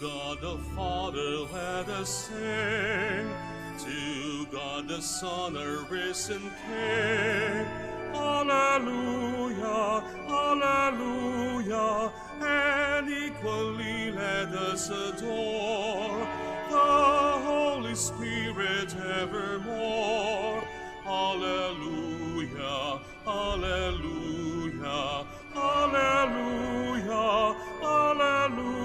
God the Father let us sing, to God the Son, our risen King. Alleluia, alleluia, and equally let us adore the Holy Spirit evermore. Alleluia, alleluia, alleluia, alleluia, alleluia.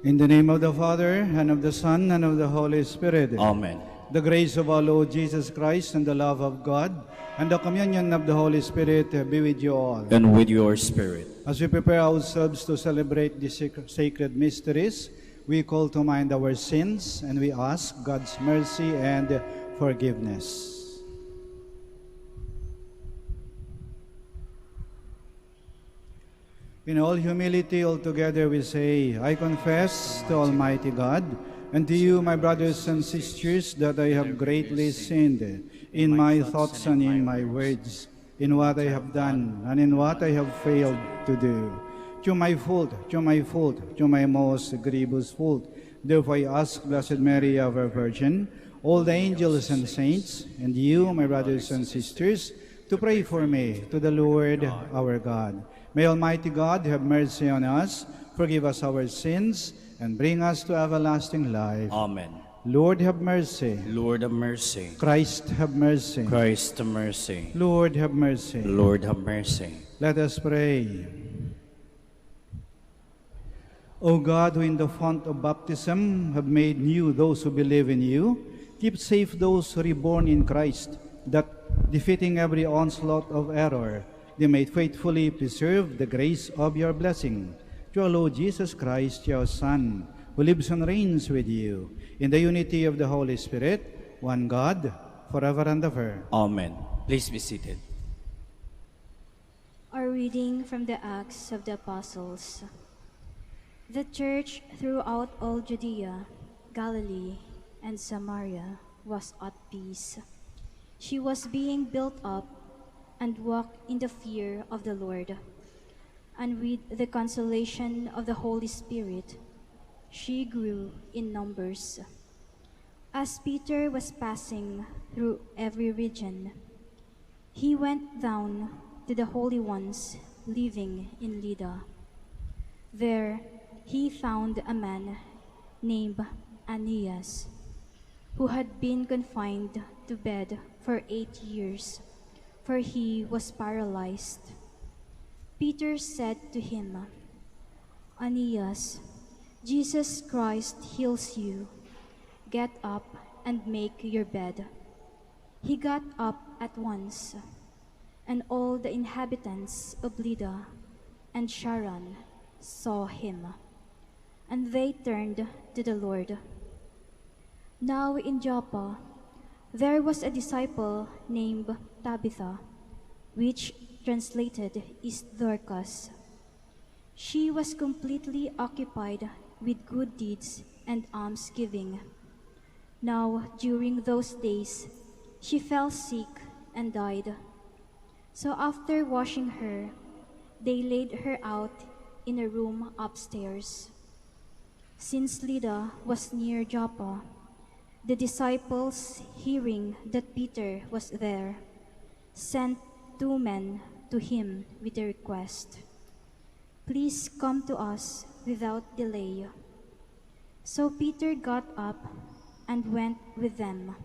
In the name of the Father, and of the Son, and of the Holy Spirit. Amen. The grace of our Lord Jesus Christ, and the love of God, and the communion of the Holy Spirit be with you all. And with your spirit. As we prepare ourselves to celebrate these sacred mysteries, we call to mind our sins, and we ask God's mercy and forgiveness. In all humility, altogether we say, I confess to Almighty God, and to you, my brothers and sisters, that I have greatly sinned in my thoughts and in my words, in what I have done and in what I have failed to do. To my fault, to my fault, to my most grievous fault. Therefore I ask Blessed Mary, our Virgin, all the angels and saints, and you, my brothers and sisters, to pray for me to the Lord our God. May Almighty God have mercy on us, forgive us our sins, and bring us to everlasting life. Amen. Lord, have mercy. Lord, have mercy. Christ, have mercy. Christ, have mercy. Lord, have mercy. Lord, have mercy. Let us pray. O God, who in the font of baptism have made new those who believe in you, keep safe those reborn in Christ, that, defeating every onslaught of error, they may faithfully preserve the grace of your blessing. Through our Lord Jesus Christ, your Son, who lives and reigns with you, in the unity of the Holy Spirit, one God, forever and ever. Amen. Please be seated. A reading from the Acts of the Apostles. The church throughout all Judea, Galilee, and Samaria was at peace. She was being built up and walked in the fear of the Lord. And with the consolation of the Holy Spirit, she grew in numbers. As Peter was passing through every region, he went down to the holy ones living in Lydda. There he found a man named Aeneas, who had been confined to bed for 8 years, for he was paralyzed. Peter said to him, Aeneas, Jesus Christ heals you. Get up and make your bed. He got up at once, and all the inhabitants of Lydda and Sharon saw him, and they turned to the Lord. Now in Joppa there was a disciple named Tabitha, which translated is Dorcas. She was completely occupied with good deeds and almsgiving. Now during those days she fell sick and died. So after washing her, they laid her out in a room upstairs. Since Lydda was near Joppa, the disciples, hearing that Peter was there, sent 2 men to him with a request, Please come to us without delay. So Peter got up and went with them.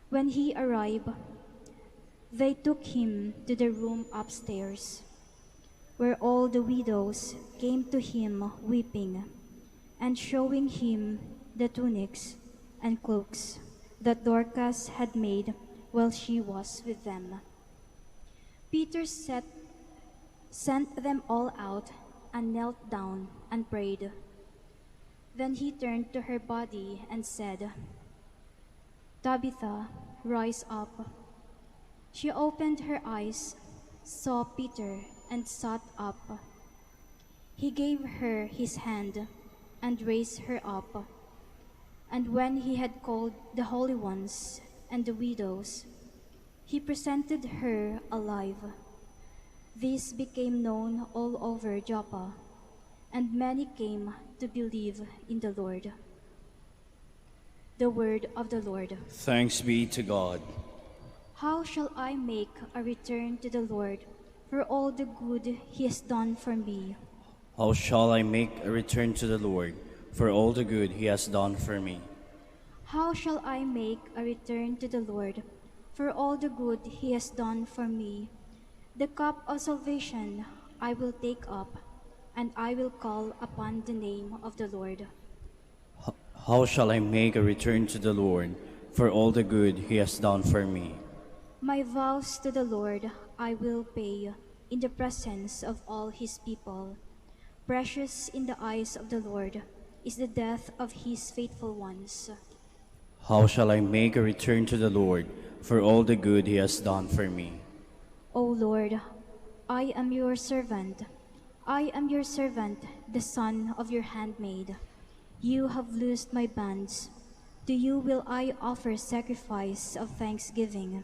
When he arrived, they took him to the room upstairs, where all the widows came to him weeping, and showing him the tunics and cloaks that Dorcas had made while she was with them. Peter sent them all out and knelt down and prayed. Then he turned to her body and said, Tabitha, rise up. She opened her eyes, saw Peter, and sat up. He gave her his hand and raised her up. And when he had called the holy ones and the widows, He presented her alive. This became known all over Joppa, and many came to believe in the Lord. The word of the Lord. Thanks be to God. How shall I make a return to the Lord for all the good he has done for me? How shall I make a return to the Lord for all the good he has done for me? How shall I make a return to the Lord for all the good he has done for me? The cup of salvation I will take up, and I will call upon the name of the Lord. How shall I make a return to the Lord for all the good he has done for me? My vows to the Lord I will pay in the presence of all his people. Precious in the eyes of the Lord is the death of his faithful ones. How shall I make a return to the Lord for all the good he has done for me? O Lord, I am your servant. I am your servant, the son of your handmaid. You have loosed my bands. To you will I offer sacrifice of thanksgiving,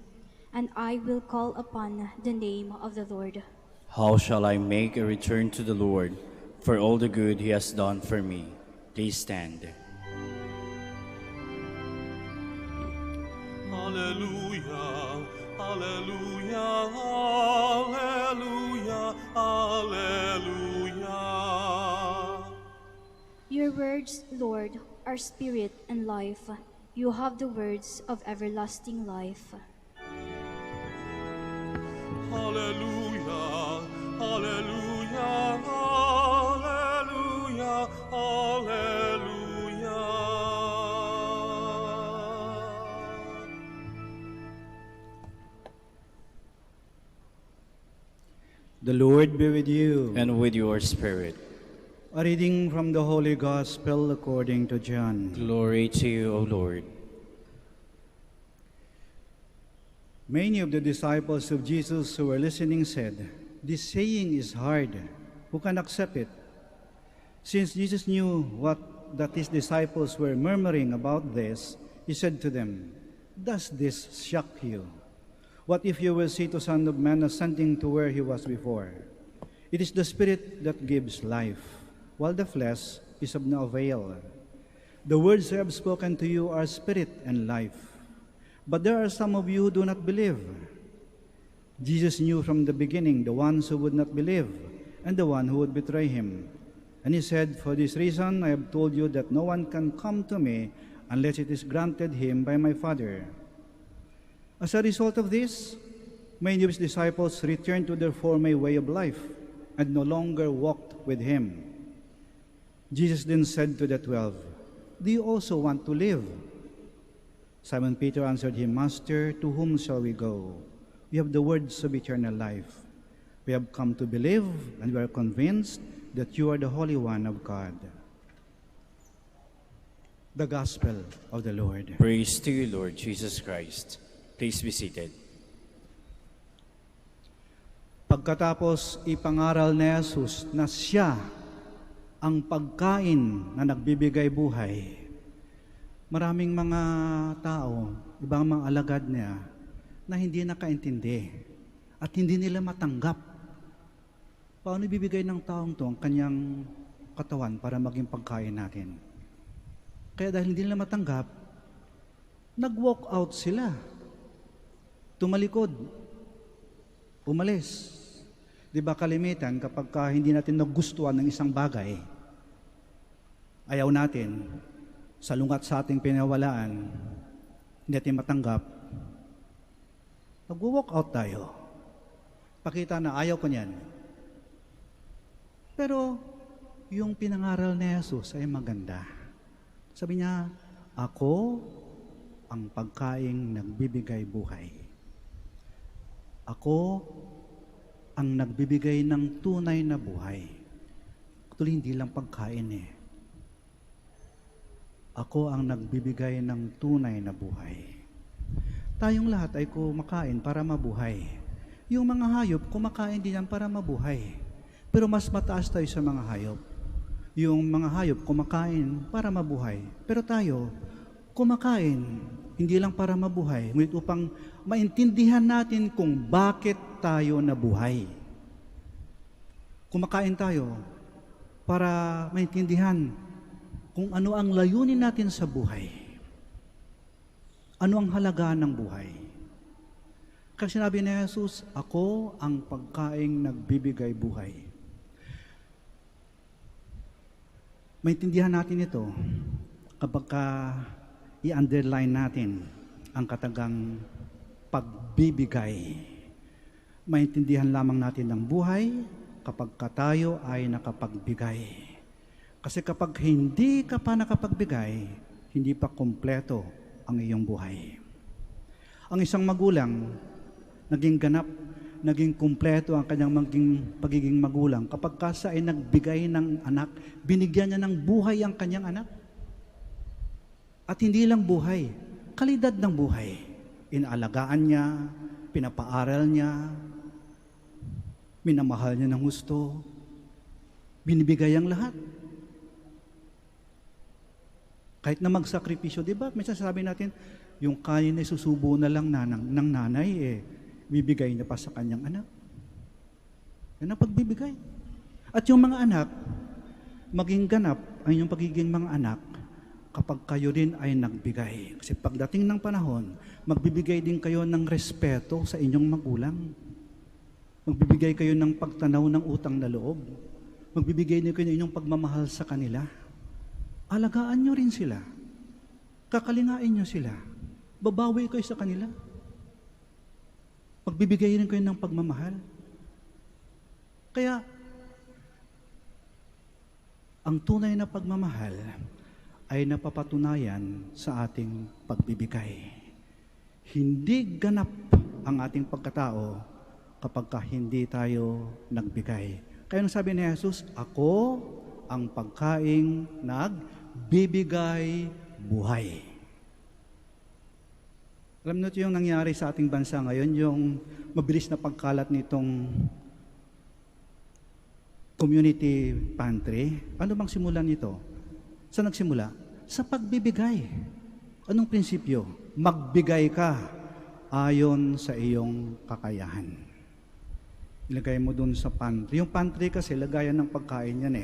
and I will call upon the name of the Lord. How shall I make a return to the Lord for all the good he has done for me? Please stand. Alleluia, alleluia, alleluia, alleluia. Your words, Lord, are spirit and life. You have the words of everlasting life. Alleluia, alleluia, alleluia, alleluia. The Lord be with you. And with your spirit. A reading from the Holy Gospel according to John. Glory to you, O Lord. Many of the disciples of Jesus who were listening said, "This saying is hard. Who can accept it?" Since Jesus knew that his disciples were murmuring about this, he said to them, "Does this shock you? What if you will see the Son of Man ascending to where he was before? It is the Spirit that gives life, while the flesh is of no avail. The words I have spoken to you are spirit and life. But there are some of you who do not believe." Jesus knew from the beginning the ones who would not believe and the one who would betray him. And he said, "For this reason I have told you that no one can come to me unless it is granted him by my Father." As a result of this, many of his disciples returned to their former way of life and no longer walked with him. Jesus then said to the 12, "Do you also want to live?" Simon Peter answered him, "Master, to whom shall we go? We have the words of eternal life. We have come to believe, and we are convinced that you are the Holy One of God." The Gospel of the Lord. Praise to you, Lord Jesus Christ. Please be seated. Pagkatapos ipangaral ni Jesus na siya ang pagkain na nagbibigay buhay, maraming mga tao, ibang mga alagad niya, na hindi nakaintindi at hindi nila matanggap. Paano ibibigay ng taong to ang kanyang katawan para maging pagkain natin? Kaya dahil hindi nila matanggap, nag-walk out sila. Tumalikod. Umalis. Di ba kalimitan kapag hindi natin nagustuhan ng isang bagay, ayaw natin, salungat sa ating pinawalaan, hindi natin matanggap, mag-walk out tayo. Pakita na ayaw ko niyan. Pero yung pinangaral ni Jesus ay maganda. Sabi niya, "Ako ang pagkaing nagbibigay buhay. Ako ang nagbibigay ng tunay na buhay." Actually, hindi lang pagkain eh. Ako ang nagbibigay ng tunay na buhay. Tayong lahat ay kumakain para mabuhay. Yung mga hayop, kumakain din yan para mabuhay. Pero mas mataas tayo sa mga hayop. Yung mga hayop, kumakain para mabuhay. Pero tayo, kumakain hindi lang para mabuhay, ngunit upang maintindihan natin kung bakit tayo nabuhay. Kumakain tayo para maintindihan kung ano ang layunin natin sa buhay. Ano ang halaga ng buhay. Kasi sinabi ni Jesus, ako ang pagkaing nagbibigay buhay. Maintindihan natin ito kapag i-underline natin ang katagang pagbibigay. Maintindihan lamang natin ng buhay kapag tayo ay nakapagbigay. Kasi kapag hindi ka pa nakapagbigay, hindi pa kumpleto ang iyong buhay. Ang isang magulang, naging ganap, naging kumpleto ang kanyang pagiging magulang kapag siya ay nagbigay ng anak, binigyan niya ng buhay ang kanyang anak. At hindi lang buhay, kalidad ng buhay. Inaalagaan niya, pinapaaral niya, minamahal niya ng gusto, binibigay ang lahat. Kahit na magsakripisyo, di ba? Minsan sabi natin, yung kanin ay susubo na lang ng nanay, bibigay niya pa sa kanyang anak. Yan ang pagbibigay. At yung mga anak, maging ganap ang inyong pagiging mga anak kapag kayo rin ay nagbigay. Kasi pagdating ng panahon, magbibigay din kayo ng respeto sa inyong magulang. Magbibigay kayo ng pagtanaw ng utang na loob. Magbibigay din kayo ng inyong pagmamahal sa kanila. Alagaan nyo rin sila. Kakalingain nyo sila. Babawi kayo sa kanila. Magbibigay rin kayo ng pagmamahal. Kaya, ang tunay na pagmamahal ay napapatunayan sa ating pagbibigay. Hindi ganap ang ating pagkatao kapag hindi tayo nagbigay. Kaya nung sabi ni Jesus, ako ang pagkaing nagbibigay buhay. Alam niyo yung nangyari sa ating bansa ngayon, yung mabilis na pagkalat nitong community pantry. Ano bang simulan nito? Saan nagsimula? Sa pagbibigay. Anong prinsipyo? Magbigay ka ayon sa iyong kakayahan. Ilagay mo dun sa pantry. Yung pantry kasi, lagayan ng pagkain yan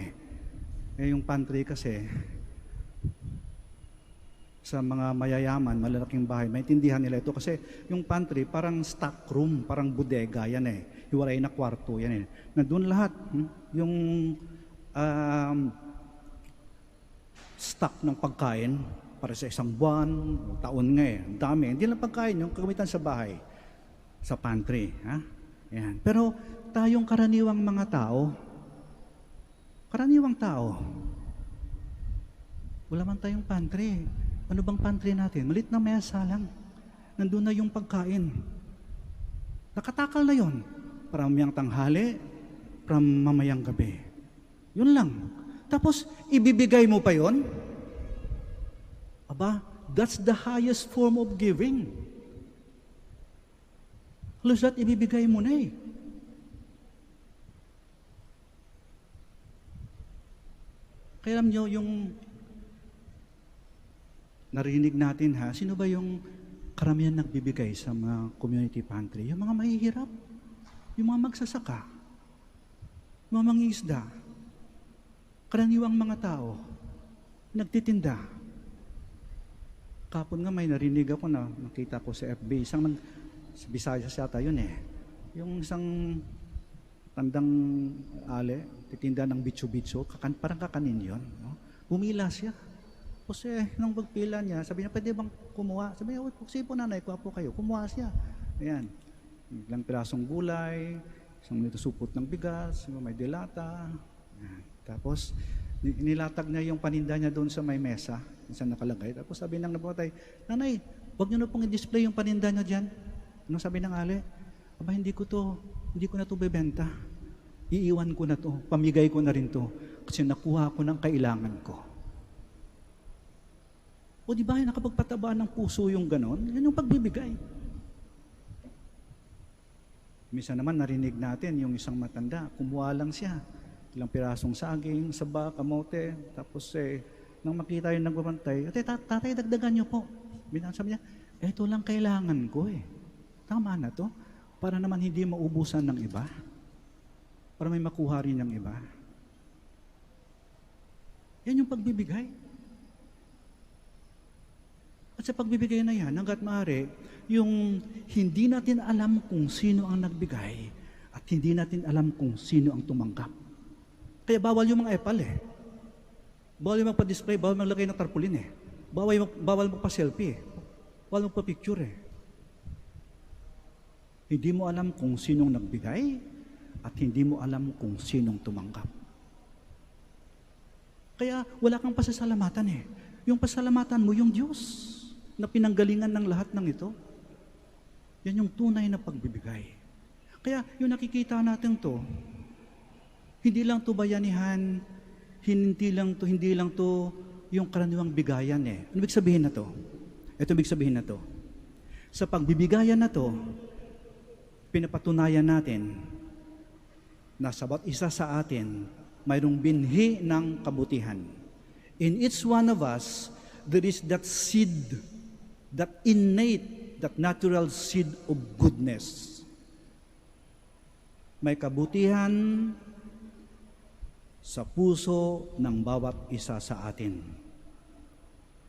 yung pantry kasi, sa mga mayayaman, malalaking bahay, maintindihan nila ito kasi yung pantry parang stock room, parang bodega yan hiwalay na kwarto yan Nandun lahat, yung stock ng pagkain para sa isang buwan, taon nga ang dami. Hindi lang pagkain, yung kagamitan sa bahay, sa pantry. Yan. Pero tayong karaniwang mga tao, wala man tayong pantry. Ano bang pantry natin? Malit na mesa lang. Nandun na yung pagkain. Nakatakal na yon. Para mamayang tanghali, para mamayang gabi. Yun lang. Tapos, ibibigay mo pa yon? Aba, that's the highest form of giving. Halos that ibibigay mo na Kaya alam nyo, yung narinig natin sino ba yung karamihan nagbibigay sa mga community pantry? Yung mga mahihirap, yung mga magsasaka, yung mga mangingisda, karaniwang mga tao, nagtitinda. Kapon nga may narinig ako na nakita ko sa FB, sa Visayas yata yun yung isang tandang titinda ng bitso-bitso, parang kakanin yun. Umila siya. Kasi nung pagpila niya, sabi niya, pwede bang kumuha? Sabi niya, sige po nanay, kuha po kayo. Kumuha siya. Ayan. Ilang pirasong gulay, isang supot ng bigas, may dilata. Ayan. Tapos, nilatag niya yung paninda niya doon sa may mesa, saan nakalagay. Tapos sabi ng nabuhatay, nanay, huwag niyo na pong i-display yung paninda niyo dyan. Anong sabi ng ali? Aba, hindi ko na to bebenta. Iiwan ko na to, pamigay ko na rin to, kasi nakuha ko ng kailangan ko. O di ba, nakapagpataba ng puso yung ganon? Yan yung pagbibigay. Minsan naman narinig natin yung isang matanda, kumuha lang siya. Ilang pirasong saging, saba, kamote, tapos nang makita yung nagbabantay, tatay, dagdagan niyo po. Sabi niya, Ito lang kailangan ko eh. Tama na to. Para naman hindi maubusan ng iba. Para may makuha rin ng iba. Yan yung pagbibigay. At sa pagbibigay na yan, hanggat maaari, yung hindi natin alam kung sino ang nagbigay at hindi natin alam kung sino ang tumanggap. Kaya bawal yung mga epal eh. Bawal yung magpa-display, bawal maglagay ng tarpaulin eh. Bawal magpa-selfie eh. Bawal magpa-picture eh. Hindi mo alam kung sinong nagbigay at hindi mo alam kung sinong tumanggap. Kaya wala kang pasasalamatan eh. Yung pasalamatan mo, yung Diyos na pinanggalingan ng lahat ng ito. Yan yung tunay na pagbibigay. Kaya yung nakikita natin to, hindi lang to bayanihan, hindi lang to yung karaniwang bigayan eh. Ano ibig sabihin na to? Ito ibig sabihin na to. Sa pagbibigayan na to, pinapatunayan natin na sa bawat isa sa atin, mayroong binhi ng kabutihan. In each one of us, there is that seed, that innate, that natural seed of goodness. May kabutihan sa puso ng bawat isa sa atin.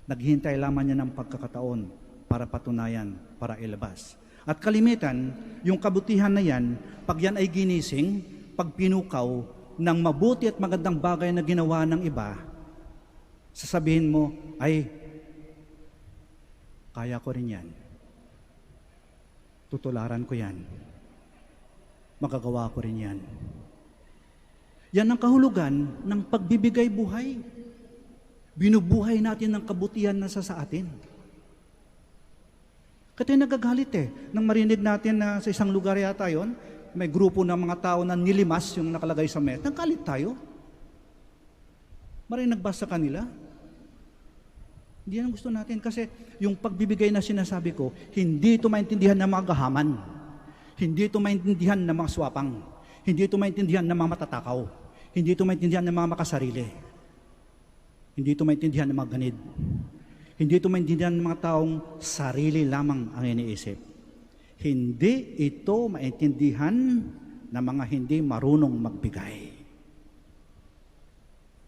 Naghihintay lamang niya ng pagkakataon para patunayan, para ilabas. At kalimitan, yung kabutihan na yan, pag yan ay ginising, pag pinukaw ng mabuti at magandang bagay na ginawa ng iba, sasabihin mo, ay, kaya ko rin yan. Tutularan ko yan. Magagawa ko rin yan. Yan ang kahulugan ng pagbibigay buhay. Binubuhay natin ng kabutihan na sa atin. Kaya nagagalit eh. Nang marinig natin na sa isang lugar yata yon, may grupo ng mga tao na nilimas yung nakalagay sa met. Naggalit tayo. Maraming nagbasa kanila. Hindi yan gusto natin kasi yung pagbibigay na sinasabi ko, hindi ito maintindihan ng mga gahaman. Hindi ito maintindihan ng mga swapang. Hindi ito maintindihan ng mga matatakaw. Hindi ito maintindihan ng mga makasarili. Hindi ito maintindihan ng mga ganid. Hindi ito maintindihan ng mga taong sarili lamang ang iniisip. Hindi ito maintindihan ng mga hindi marunong magbigay.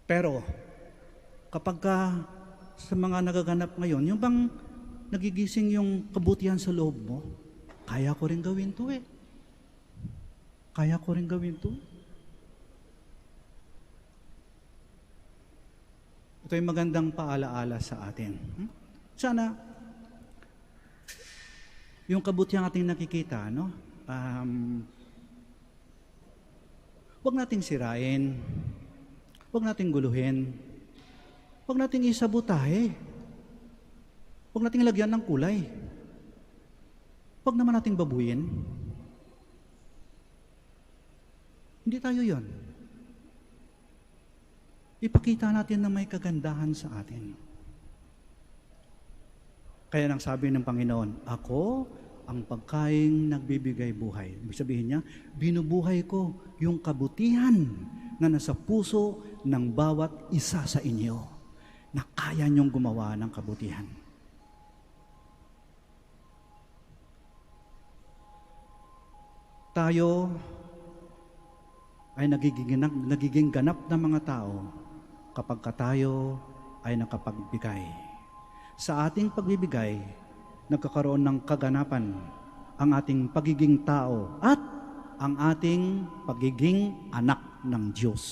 Pero, kapag sa mga nagaganap ngayon, yung bang nagigising yung kabutihan sa loob mo, kaya ko rin gawin to eh. Kaya ko rin gawin to. Ito ay magandang paalaala sa atin. Sana, yung kabutihan ating nakikita, no? Huwag nating sirain. Huwag nating guluhin. Huwag nating isabotahe. Huwag nating lagyan ng kulay. Huwag naman nating babuyin. Hindi tayo yon. Ipakita natin na may kagandahan sa atin. Kaya nang sabi ng Panginoon, ako ang pagkaing nagbibigay buhay. Ibig sabihin niya, binubuhay ko yung kabutihan na nasa puso ng bawat isa sa inyo na kaya niyong gumawa ng kabutihan. Tayo ay nagiging ganap na mga tao kapag tayo ay nakapagbigay. Sa ating pagbibigay, nagkakaroon ng kaganapan ang ating pagiging tao at ang ating pagiging anak ng Diyos.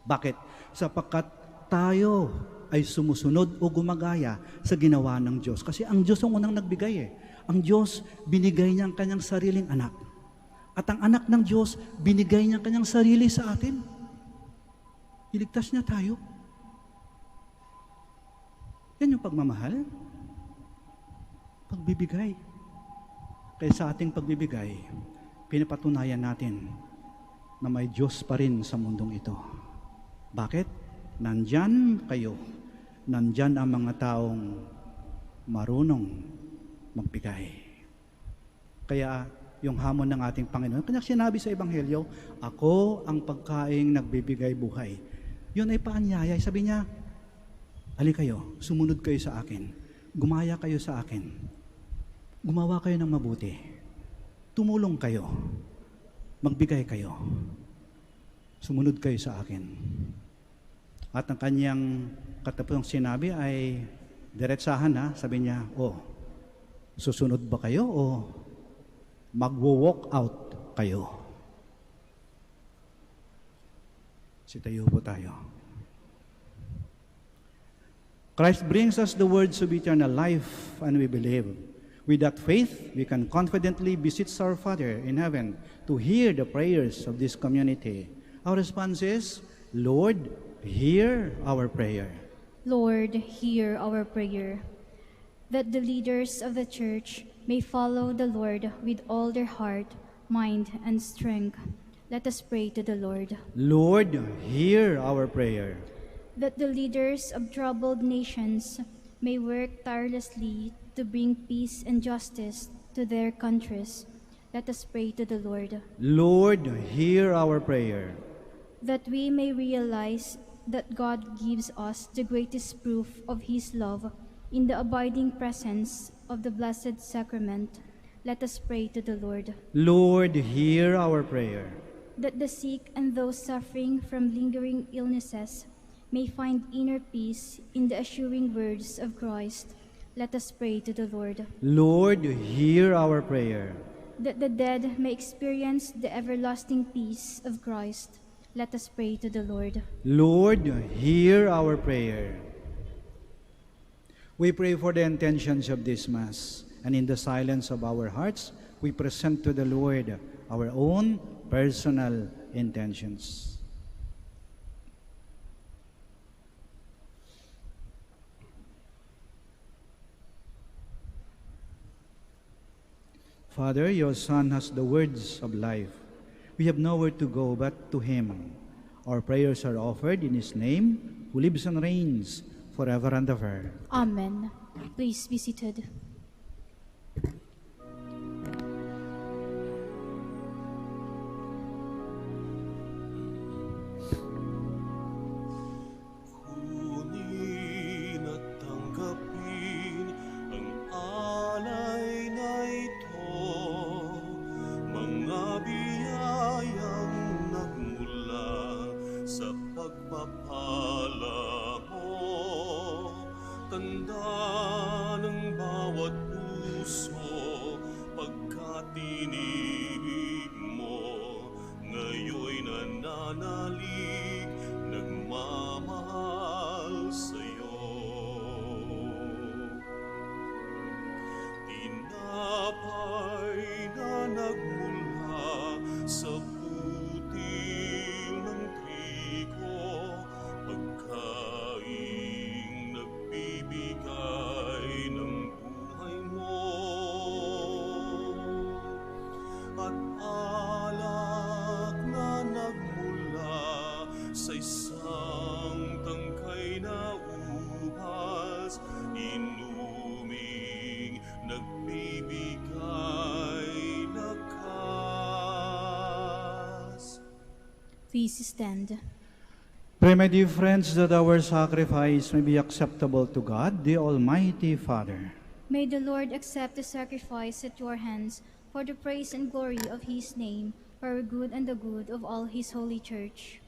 Bakit? Sapagkat tayo ay sumusunod o gumagaya sa ginawa ng Diyos. Kasi ang Diyos ang unang nagbigay eh. Ang Diyos, binigay niya ang kanyang sariling anak. At ang anak ng Diyos, binigay niya ang kanyang sarili sa atin. Iligtas niya tayo. Yan yung pagmamahal. Pagbibigay. Kaya sa ating pagbibigay, pinapatunayan natin na may Diyos pa rin sa mundong ito. Bakit? Nandyan kayo. Nandyan ang mga taong marunong magbigay. Kaya yung hamon ng ating Panginoon, kanya sinabi sa Ebanghelyo, ako ang pagkaing nagbibigay buhay. Yun ay paanyaya. Sabi niya, hali kayo, sumunod kayo sa akin. Gumaya kayo sa akin. Gumawa kayo ng mabuti. Tumulong kayo. Magbigay kayo. Sumunod kayo sa akin. At ang kanyang katapusang sinabi ay diretsahan ha. Sabi niya, susunod ba kayo o magwo-walk out kayo? Sitayo po tayo. Christ brings us the words of eternal life, and we believe. With that faith, we can confidently beseech our Father in heaven to hear the prayers of this community. Our response is, Lord, hear our prayer. Lord, hear our prayer. That the leaders of the Church may follow the Lord with all their heart, mind, and strength. Let us pray to the Lord. Lord, hear our prayer. That the leaders of troubled nations may work tirelessly to bring peace and justice to their countries. Let us pray to the Lord. Lord, hear our prayer. That we may realize that God gives us the greatest proof of His love in the abiding presence of the Blessed Sacrament. Let us pray to the Lord. Lord, hear our prayer. That the sick and those suffering from lingering illnesses may find inner peace in the assuring words of Christ. Let us pray to the Lord. Lord, hear our prayer. That the dead may experience the everlasting peace of Christ. Let us pray to the Lord. Lord, hear our prayer. We pray for the intentions of this Mass, and in the silence of our hearts, we present to the Lord our own personal intentions. Father, your Son has the words of life. We have nowhere to go but to Him. Our prayers are offered in His name, who lives and reigns forever and ever. Amen. Please be seated. Kunin at tanggapin ang alay na ito, mga biyayang nagmula sa pagpapala mo. Tanda ng bawat puso pagkat inibig mo, ngayon'y nananalig, nagmamahal sa'yo. Tinapay na nagmula sa putil ng trigo, pagkaing nagbibigay ng buhay mo. At alak na nagmula sa isang tangkay na ubas, inuming nagbibigay lakas. Please stand. Pray, my dear friends, that our sacrifice may be acceptable to God, the Almighty Father. May the Lord accept the sacrifice at your hands for the praise and glory of His name, for our good and the good of all His holy Church.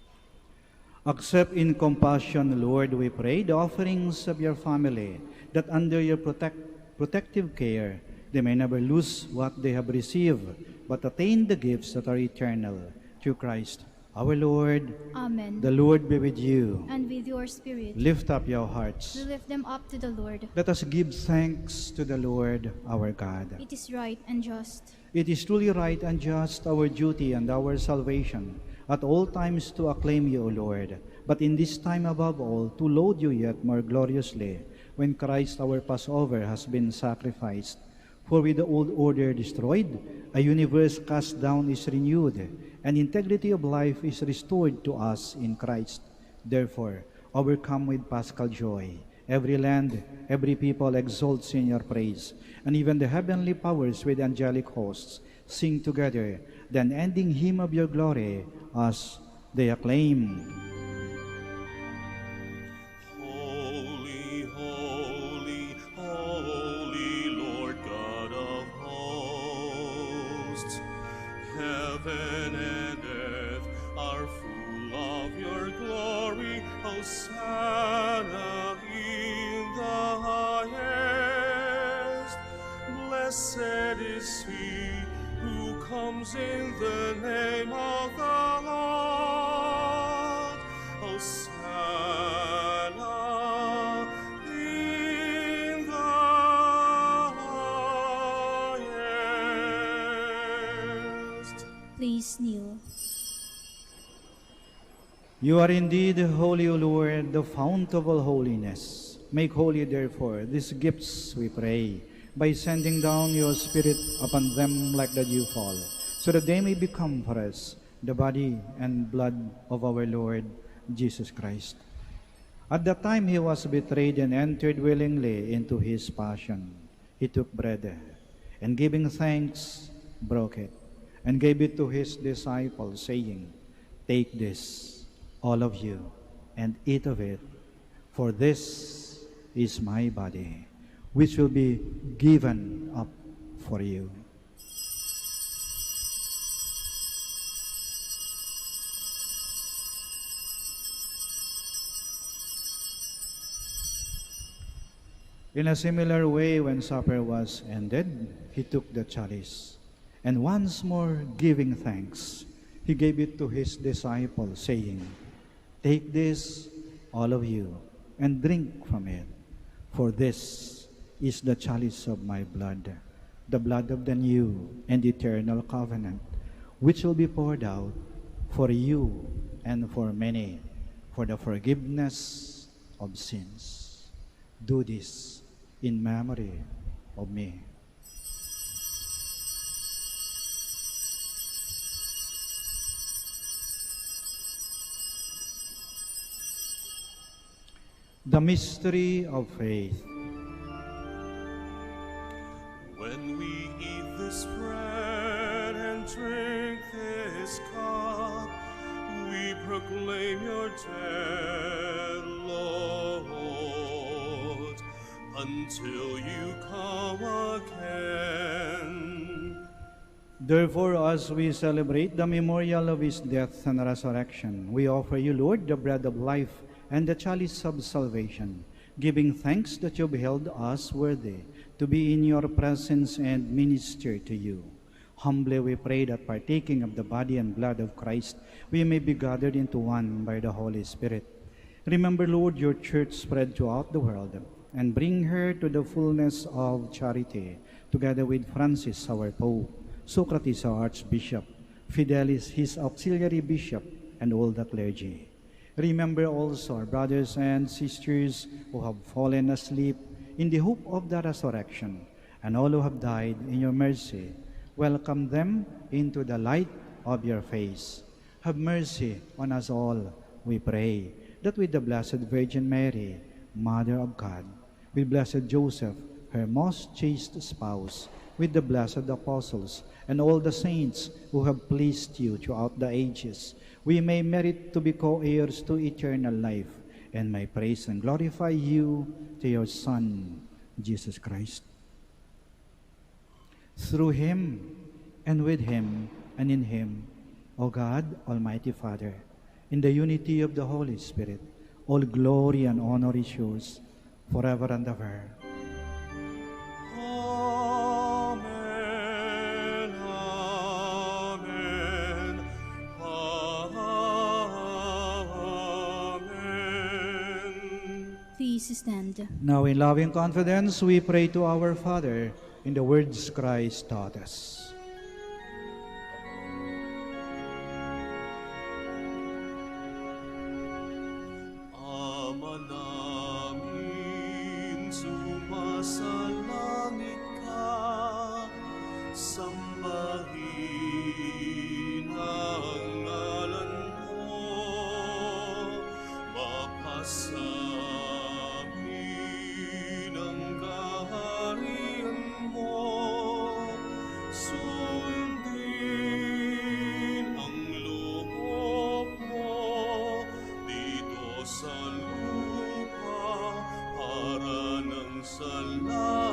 Accept in compassion, Lord, we pray, the offerings of your family, that under your protective care they may never lose what they have received, but attain the gifts that are eternal. Through Christ our Lord. Amen. The Lord be with you. And with your spirit. Lift up your hearts. We lift them up to the Lord. Let us give thanks to the Lord our God. It is right and just. It is truly right and just, our duty and our salvation, at all times to acclaim you, O Lord, but in this time above all, to laud you yet more gloriously, when Christ our Passover has been sacrificed. For with the old order destroyed, a universe cast down is renewed, and integrity of life is restored to us in Christ. Therefore, overcome with paschal joy, every land, every people exalts in your praise, and even the heavenly powers with angelic hosts sing together the unending hymn of your glory as they acclaim. Holy, holy, holy, Lord God of Blessed is he who comes in the name of the Lord. Hosanna in the highest. Please kneel. You are indeed holy, O Lord, the fount of all holiness. Make holy, therefore, these gifts, we pray, by sending down your Spirit upon them like the dewfall, so that they may become for us the body and blood of our Lord Jesus Christ. At the time he was betrayed and entered willingly into his passion, he took bread, and giving thanks, broke it, and gave it to his disciples, saying, "Take this, all of you, and eat of it, for this is my body, which will be given up for you." In a similar way, when supper was ended, he took the chalice, and once more giving thanks, he gave it to his disciples, saying, "Take this, all of you, and drink from it, for this is the chalice of my blood, the blood of the new and eternal covenant, which will be poured out for you and for many for the forgiveness of sins. Do this in memory of me." The mystery of faith. When we eat this bread and drink this cup, we proclaim your death, Lord, until you come again. Therefore, as we celebrate the memorial of his death and resurrection, we offer you, Lord, the bread of life and the chalice of salvation, giving thanks that you have held us worthy to be in your presence and minister to you. Humbly we pray that partaking of the body and blood of Christ, we may be gathered into one by the Holy Spirit. Remember, Lord, your church spread throughout the world, and bring her to the fullness of charity, together with Francis, our Pope, Socrates, our Archbishop, Fidelis, his auxiliary bishop, and all the clergy. Remember also our brothers and sisters who have fallen asleep in the hope of the resurrection, and all who have died in your mercy. Welcome them into the light of your face. Have mercy on us all, we pray, that with the Blessed Virgin Mary, Mother of God, with Blessed Joseph, her most chaste spouse, with the blessed apostles, and all the saints who have pleased you throughout the ages, we may merit to be co-heirs to eternal life, and may praise and glorify you to your Son, Jesus Christ. Through him, and with him, and in him, O God, Almighty Father, in the unity of the Holy Spirit, all glory and honor is yours, forever and ever. Amen, amen, amen. Please stand. Now in loving confidence, we pray to our Father in the words Christ taught us. Ama namin, sumasalangit ka, sambahin ang ngalan mo, mapasamin ang kaharian mo, sundin ang loob mo dito sa lupa para ng sa langit.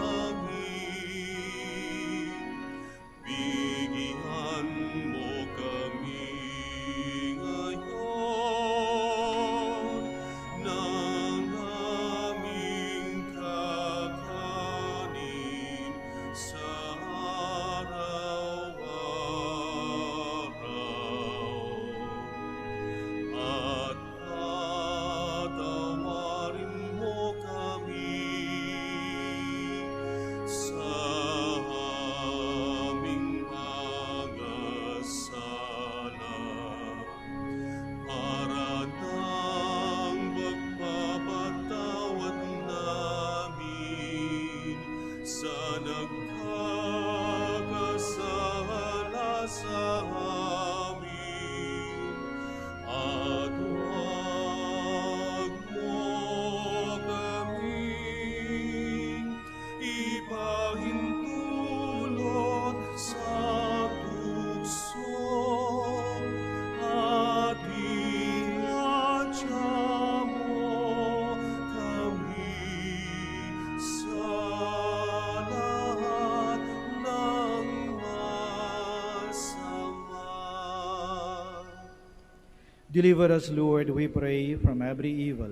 Deliver us, Lord, we pray, from every evil.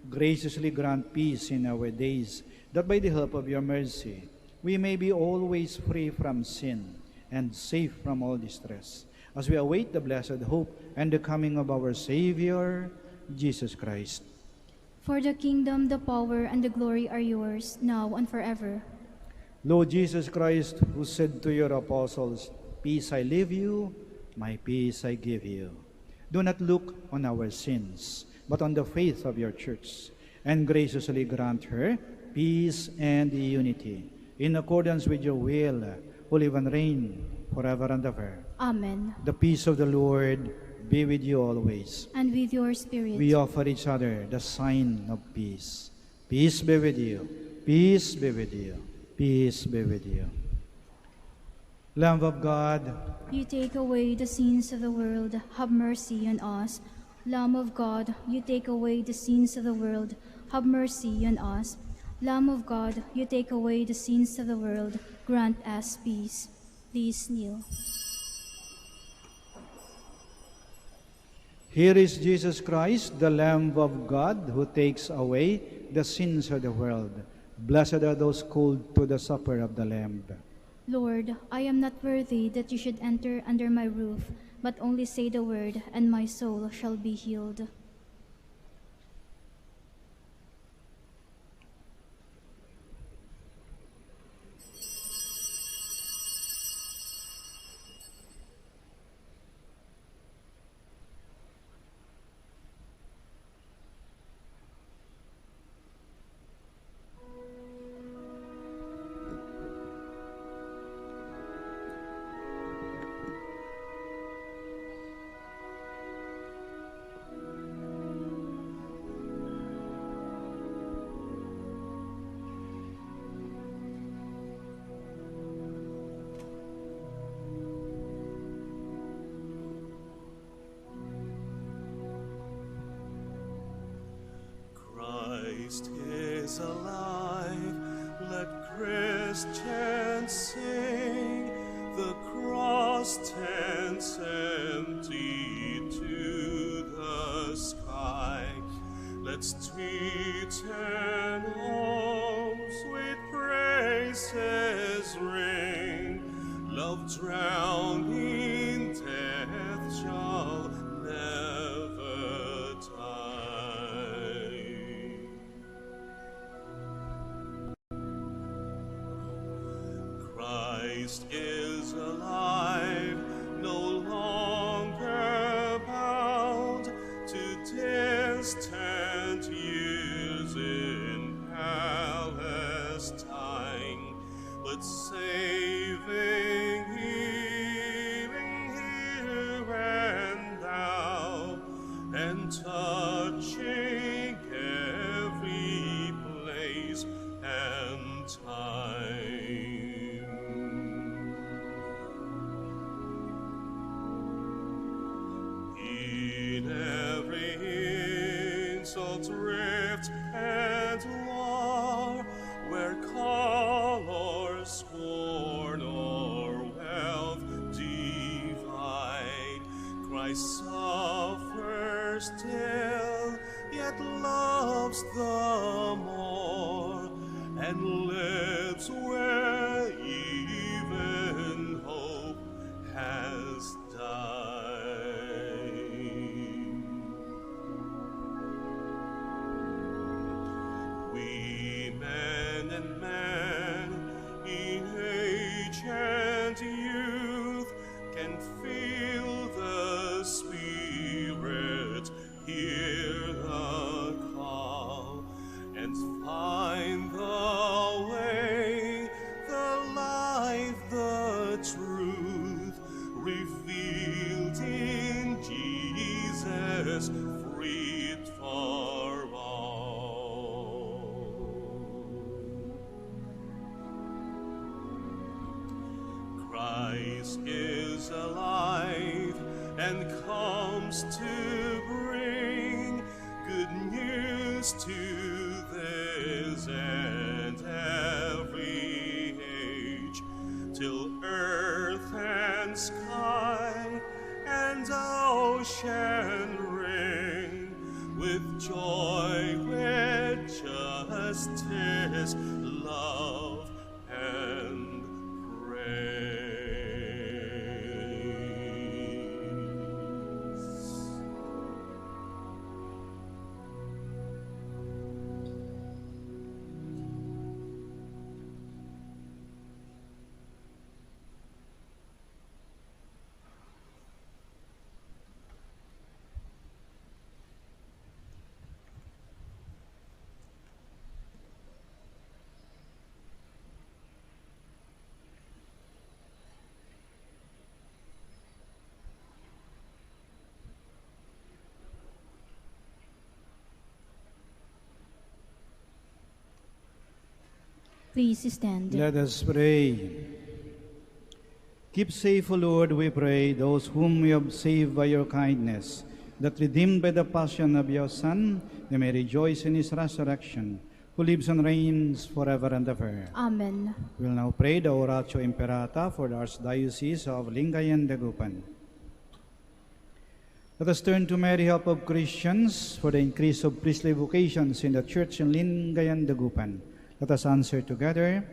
Graciously grant peace in our days, that by the help of your mercy, we may be always free from sin and safe from all distress, as we await the blessed hope and the coming of our Savior, Jesus Christ. For the kingdom, the power, and the glory are yours, now and forever. Lord Jesus Christ, who said to your apostles, "Peace I leave you, my peace I give you," do not look on our sins, but on the faith of your church, and graciously grant her peace and unity, in accordance with your will, who live and reign forever and ever. Amen. The peace of the Lord be with you always. And with your spirit. We offer each other the sign of peace. Peace be with you. Peace be with you. Peace be with you. Lamb of God, You take away the sins of the world, have mercy on us. Lamb of God, you take away the sins of the world, have mercy on us. Lamb of God, you take away the sins of the world, grant us peace. Please kneel. here is Jesus Christ, the Lamb of God, who takes away the sins of the world. Blessed are those called to the supper of the Lamb. Lord, I am not worthy that you should enter under my roof, but only say the word, and my soul shall be healed. Christ is alive, let Christians sing. The cross tends empty to the sky. Let streets and homes with praises ring. Love drowned in death shall never die. Christ is alive, no longer bound to distant years in Palestine, but saving, healing here and now, and touching every place and time. In every insult, rift, and war, where color, scorn, or wealth divide, Christ suffers still, yet loves the more, and lives where even hope has died. We men and men, in age and youth, can feel the Spirit, hear the call, and find the way, the life, the truth, revealed in Jesus, freed for all. Christ is alive and comes to bring good news to this and every age, till earth and sky and ocean joy with justice, love, and praise. Please stand. Let us pray. Keep safe, O Lord, we pray, those whom you have saved by your kindness, that redeemed by the passion of your Son, they may rejoice in his resurrection, who lives and reigns forever and ever. Amen. We will now pray the Oratio Imperata for the Archdiocese of Lingayen Dagupan. Let us turn to Mary, help of Christians, for the increase of priestly vocations in the Church in Lingayen Dagupan. Let us answer together.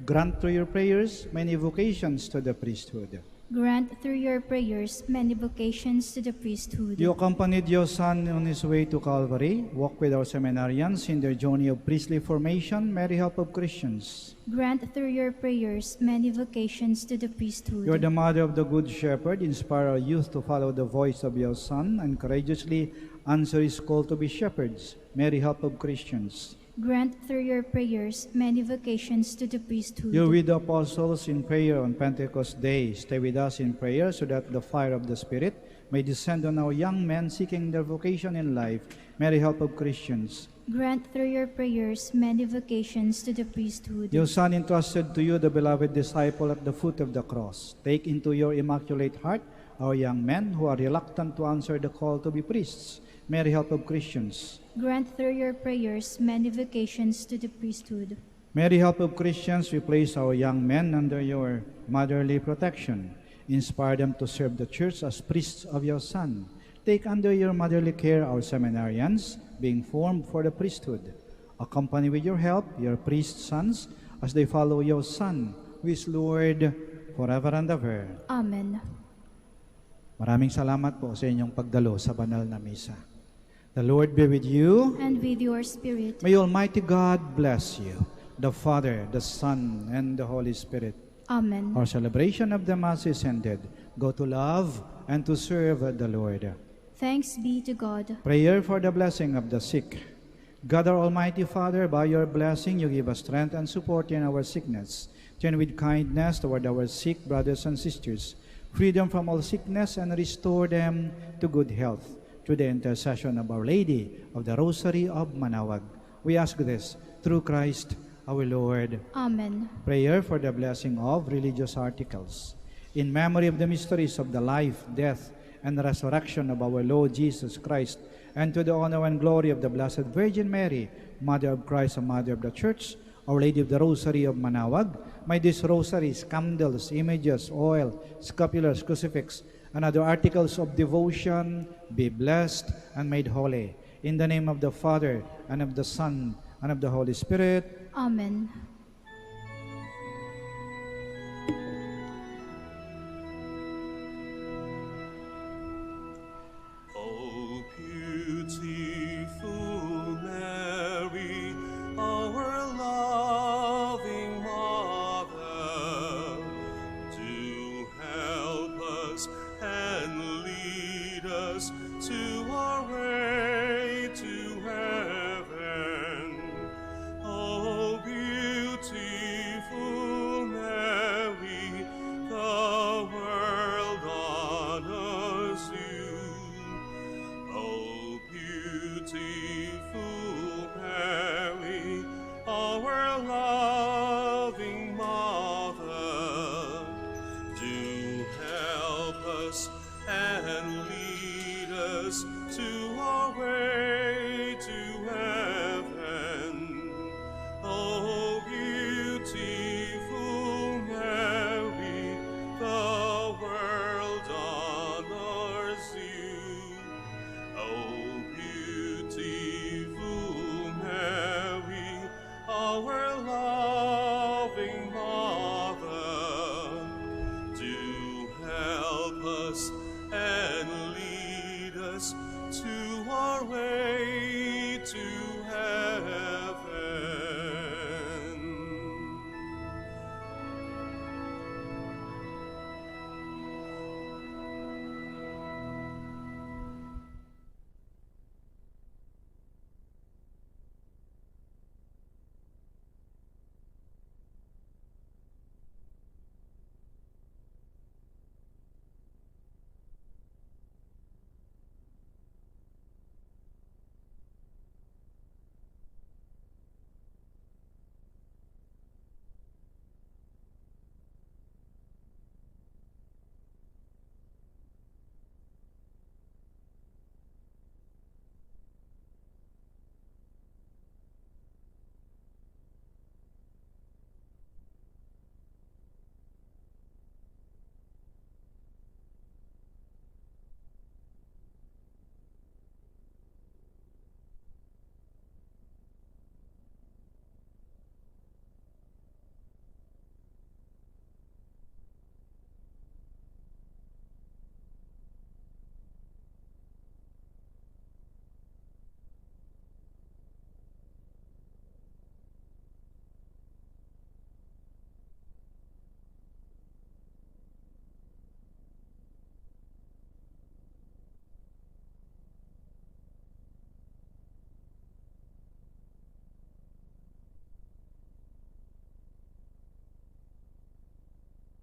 Grant through your prayers many vocations to the priesthood. Grant through your prayers many vocations to the priesthood. You accompanied your Son on his way to Calvary. Walk with our seminarians in their journey of priestly formation. Mary, help of Christians. Grant through your prayers many vocations to the priesthood. You are the mother of the Good Shepherd. Inspire our youth to follow the voice of your Son and courageously answer his call to be shepherds. Mary, help of Christians. Grant through your prayers many vocations to the priesthood. You with the apostles in prayer on Pentecost Day. Stay with us in prayer so that the fire of the Spirit may descend on our young men seeking their vocation in life. Mary, help of Christians. Grant through your prayers many vocations to the priesthood. Your Son entrusted to you the beloved disciple at the foot of the cross. Take into your immaculate heart our young men who are reluctant to answer the call to be priests. Mary, help of Christians. Grant through your prayers many vocations to the priesthood. Mary, help of Christians, we place our young men under your motherly protection. Inspire them to serve the Church as priests of your Son. Take under your motherly care our seminarians, being formed for the priesthood. Accompany with your help your priest sons as they follow your Son, who is Lord forever and ever. Amen. Maraming salamat po sa inyong pagdalo sa banal na misa. The Lord be with you. And with your spirit. May Almighty God bless you, the Father, the Son, and the Holy Spirit. Amen. Our celebration of the Mass is ended. Go to love and to serve the Lord. Thanks be to God. Prayer for the blessing of the sick. God, our Almighty Father, by your blessing you give us strength and support in our sickness. Turn with kindness toward our sick brothers and sisters. Free them from all sickness and restore them to good health. Through the intercession of Our Lady of the Rosary of Manaoag. We ask this through Christ our Lord. Amen. Prayer for the blessing of religious articles. In memory of the mysteries of the life, death, and resurrection of our Lord Jesus Christ, and to the honor and glory of the Blessed Virgin Mary, Mother of Christ and Mother of the Church, Our Lady of the Rosary of Manaoag, may these rosaries, candles, images, oil, scapulars, crucifix, and other articles of devotion be blessed and made holy. In the name of the Father, and of the Son, and of the Holy Spirit. Amen.